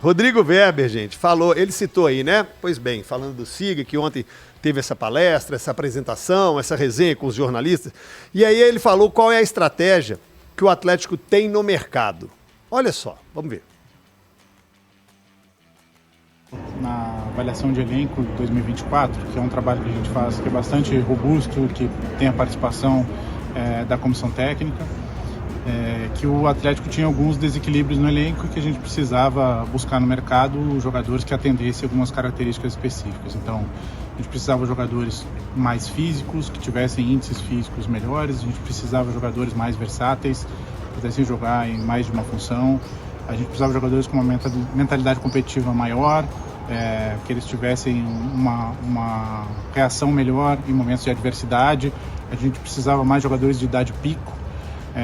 Rodrigo Weber, gente, falou, ele citou aí, né? Pois bem, falando do SIGA, que ontem teve essa palestra, essa apresentação, essa resenha com os jornalistas. E aí ele falou qual é a estratégia que o Atlético tem no mercado. Olha só, vamos ver. Na avaliação de elenco 2024, que é um trabalho que a gente faz que é bastante robusto, que tem a participação da comissão técnica, que o Atlético tinha alguns desequilíbrios no elenco e que a gente precisava buscar no mercado jogadores que atendessem algumas características específicas. Então, a gente precisava de jogadores mais físicos, que tivessem índices físicos melhores, a gente precisava de jogadores mais versáteis, que pudessem jogar em mais de uma função, a gente precisava de jogadores com uma mentalidade competitiva maior, que eles tivessem uma reação melhor em momentos de adversidade, a gente precisava mais jogadores de idade pico.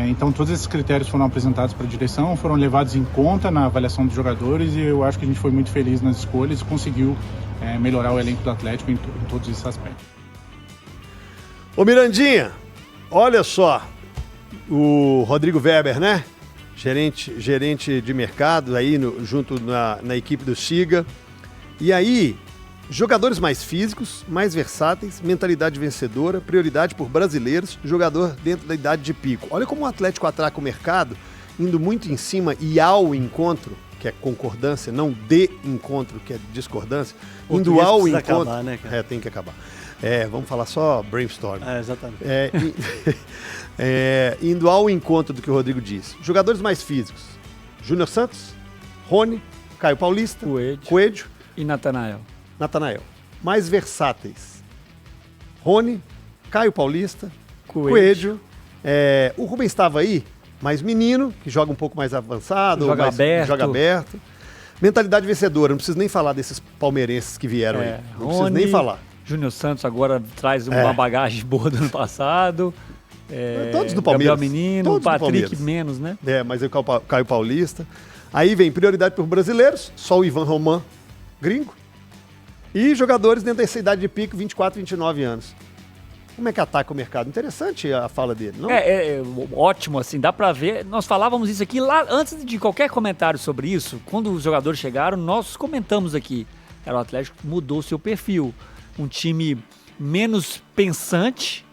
Então todos esses critérios foram apresentados para a direção, foram levados em conta na avaliação dos jogadores e eu acho que a gente foi muito feliz nas escolhas e conseguiu melhorar o elenco do Atlético em todos esses aspectos. Ô Mirandinha, olha só, o Rodrigo Weber, né? Gerente de mercado aí junto na equipe do SIGA. E aí, jogadores mais físicos, mais versáteis, mentalidade vencedora, prioridade por brasileiros, jogador dentro da idade de pico. Olha como o Atlético atraca o mercado, indo muito em cima e ao encontro, que é concordância, não de encontro, que é discordância. Indo ao encontro. Acabar, né, cara? Tem que acabar. Vamos falar só brainstorm. Exatamente. Indo ao encontro do que o Rodrigo disse. Jogadores mais físicos. Júnior Santos, Rony, Caio Paulista, Coelho e Natanael. Mais versáteis. Rony, Caio Paulista, Coelho. O Rubens estava aí, mais menino, que joga um pouco mais avançado. Joga aberto. Mentalidade vencedora, não preciso nem falar desses palmeirenses que vieram aí. Não preciso nem falar. Júnior Santos agora traz uma bagagem boa do ano passado. Todos do Palmeiras. Gabriel Menino, Patrick menos, né? Mas é o Caio Paulista. Aí vem prioridade por brasileiros, só o Ivan Roman, gringo. E jogadores dentro dessa idade de pico, 24, 29 anos. Como é que ataca o mercado? Interessante a fala dele, não? Ótimo, assim, dá pra ver. Nós falávamos isso aqui lá, antes de qualquer comentário sobre isso, quando os jogadores chegaram, nós comentamos aqui. O Atlético mudou seu perfil. Um time menos pensante,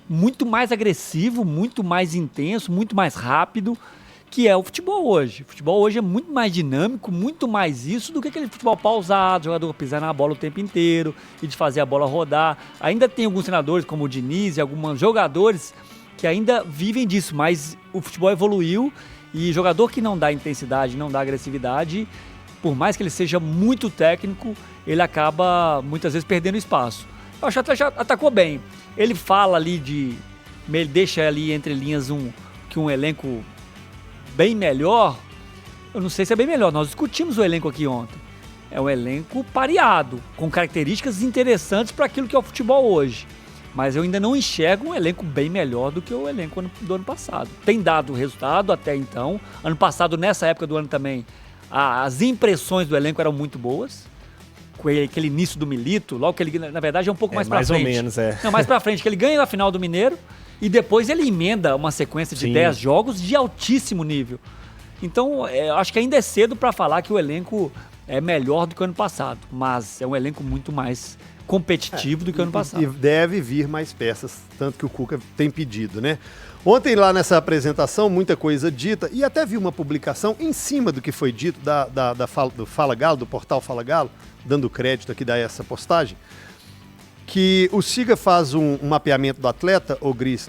muito mais agressivo, muito mais intenso, muito mais rápido, que é o futebol hoje. O futebol hoje é muito mais dinâmico, muito mais isso do que aquele futebol pausado, jogador pisar na bola o tempo inteiro e de fazer a bola rodar. Ainda tem alguns treinadores, como o Diniz e alguns jogadores que ainda vivem disso, mas o futebol evoluiu e jogador que não dá intensidade, não dá agressividade, por mais que ele seja muito técnico, ele acaba muitas vezes perdendo espaço. Eu acho que o Atlético atacou bem. Ele fala ali ele deixa ali entre linhas um elenco bem melhor. Eu não sei se é bem melhor, nós discutimos o elenco aqui ontem. É um elenco pareado, com características interessantes para aquilo que é o futebol hoje. Mas eu ainda não enxergo um elenco bem melhor do que o elenco do ano passado. Tem dado resultado até então. Ano passado, nessa época do ano também, as impressões do elenco eram muito boas. Com aquele início do Milito, logo que ele, na verdade, é um pouco mais pra frente. Mais ou menos, Não, mais pra frente, que ele ganha a final do Mineiro e depois ele emenda uma sequência de 10 jogos de altíssimo nível. Então, acho que ainda é cedo para falar que o elenco é melhor do que o ano passado, mas é um elenco muito mais competitivo do que o ano passado. E deve vir mais peças, tanto que o Cuca tem pedido, né? Ontem lá nessa apresentação, muita coisa dita, e até vi uma publicação em cima do que foi dito do Fala Galo, do portal Fala Galo, dando crédito aqui a essa postagem, que o SIGA faz um mapeamento do atleta, ô Gris,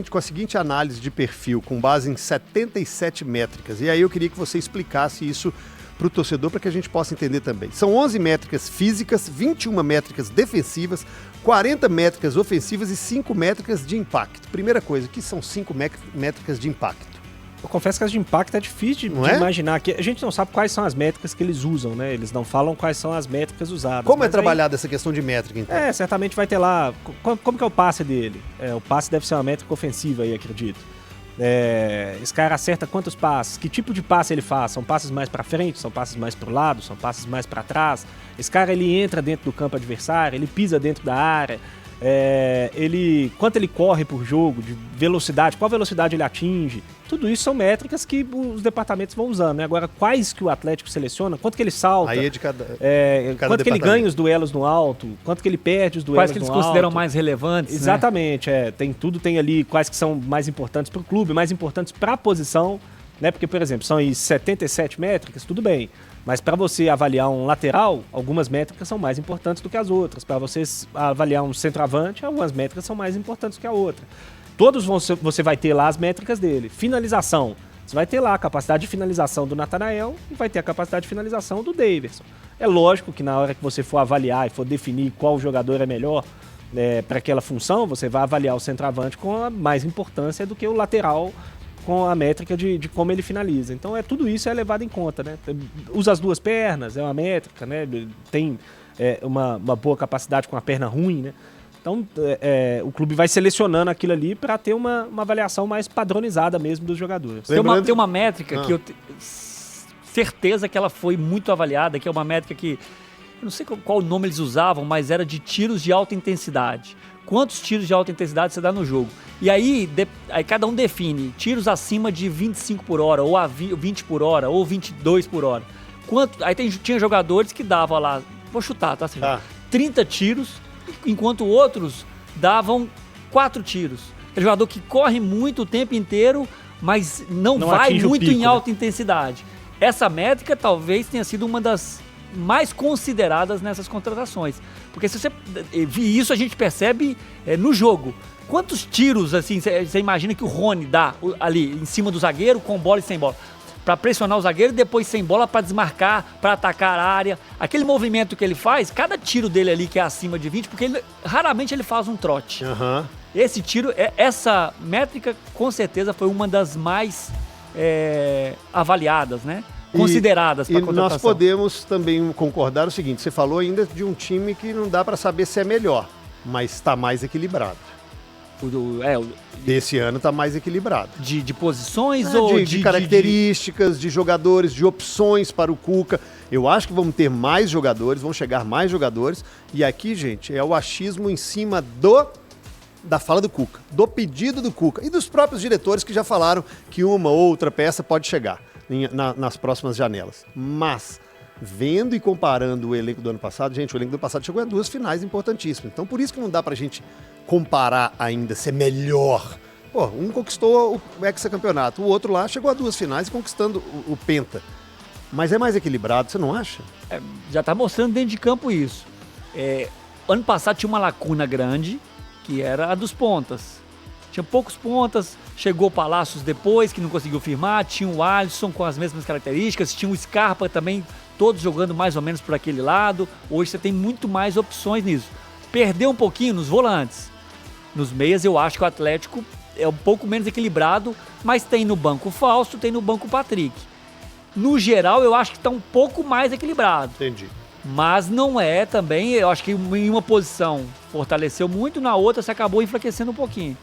com a seguinte análise de perfil, com base em 77 métricas. E aí eu queria que você explicasse isso para o torcedor, para que a gente possa entender também. São 11 métricas físicas, 21 métricas defensivas, 40 métricas ofensivas e 5 métricas de impacto. Primeira coisa, que são 5 métricas de impacto? Eu confesso que as de impacto é difícil de imaginar. Que a gente não sabe quais são as métricas que eles usam, né? Eles não falam quais são as métricas usadas. Como é trabalhada essa questão de métrica, então? Certamente vai ter lá... Como que é o passe dele? O passe deve ser uma métrica ofensiva aí, acredito. Esse cara acerta quantos passes? Que tipo de passe ele faz? São passes mais para frente? São passes mais para o lado? São passes mais para trás? Esse cara, ele entra dentro do campo adversário? Ele pisa dentro da área? quanto ele corre por jogo, de velocidade, qual velocidade ele atinge. Tudo isso são métricas que os departamentos vão usando, né? Agora, quais que o Atlético seleciona, quanto que ele salta, Aí é de cada quanto que ele ganha os duelos no alto, quanto que ele perde os duelos no alto. Quais que eles consideram mais relevantes, exatamente, né? Tem ali quais que são mais importantes para o clube, mais importantes para a posição, né? Porque, por exemplo, são aí 77 métricas, tudo bem. Mas para você avaliar um lateral, algumas métricas são mais importantes do que as outras. Para você avaliar um centroavante, algumas métricas são mais importantes do que a outra. Todos você vai ter lá as métricas dele. Finalização. Você vai ter lá a capacidade de finalização do Natanael e vai ter a capacidade de finalização do Daverson. É lógico que na hora que você for avaliar e for definir qual jogador é melhor para aquela função, você vai avaliar o centroavante com a mais importância do que o lateral com a métrica de como ele finaliza. Então tudo isso é levado em conta, né? Usa as duas pernas, é uma métrica, né? Tem uma boa capacidade com a perna ruim, né? Então o clube vai selecionando aquilo ali para ter uma avaliação mais padronizada mesmo dos jogadores. Tem uma métrica que eu tenho certeza que ela foi muito avaliada, que é uma métrica que, eu não sei qual nome eles usavam, mas era de tiros de alta intensidade. Quantos tiros de alta intensidade você dá no jogo? E aí cada um define tiros acima de 25 por hora, ou 20 por hora, ou 22 por hora. Aí tinha jogadores que davam lá, vou chutar, tá? 30 tiros, enquanto outros davam 4 tiros. Aquele jogador que corre muito o tempo inteiro, mas não vai muito em alta intensidade. Essa métrica talvez tenha sido uma das mais consideradas nessas contratações. Porque se você isso a gente percebe no jogo. Quantos tiros, assim, você imagina que o Rony dá ali em cima do zagueiro, com bola e sem bola? Para pressionar o zagueiro e depois sem bola para desmarcar, para atacar a área. Aquele movimento que ele faz, cada tiro dele ali que é acima de 20, porque raramente ele faz um trote. Uhum. Esse tiro, essa métrica com certeza foi uma das mais avaliadas, né? Consideradas para contratação. E nós podemos também concordar o seguinte, você falou ainda de um time que não dá para saber se é melhor, mas está mais equilibrado. Desse ano está mais equilibrado. De posições ou de características, de jogadores, de opções para o Cuca. Eu acho que vamos ter mais jogadores, vão chegar mais jogadores. E aqui, gente, é o achismo em cima da fala do Cuca, do pedido do Cuca e dos próprios diretores que já falaram que uma ou outra peça pode chegar nas próximas janelas. Mas, vendo e comparando o elenco do ano passado, gente, o elenco do ano passado chegou a 2 finais importantíssimas. Então, por isso que não dá pra gente comparar ainda, ser melhor. Pô, um conquistou o hexacampeonato, o outro lá chegou a 2 finais conquistando o penta. Mas é mais equilibrado, você não acha? Já tá mostrando dentro de campo isso. Ano passado tinha uma lacuna grande, que era a dos pontas. Tinha poucos pontas, chegou o Palácios depois, que não conseguiu firmar, tinha o Alisson com as mesmas características, tinha o Scarpa também, todos jogando mais ou menos por aquele lado. Hoje você tem muito mais opções nisso. Perdeu um pouquinho nos volantes. Nos meias eu acho que o Atlético é um pouco menos equilibrado, mas tem no banco o Fausto, tem no banco o Patrick. No geral eu acho que está um pouco mais equilibrado. Entendi. Mas não é também, eu acho que em uma posição fortaleceu muito, na outra você acabou enfraquecendo um pouquinho.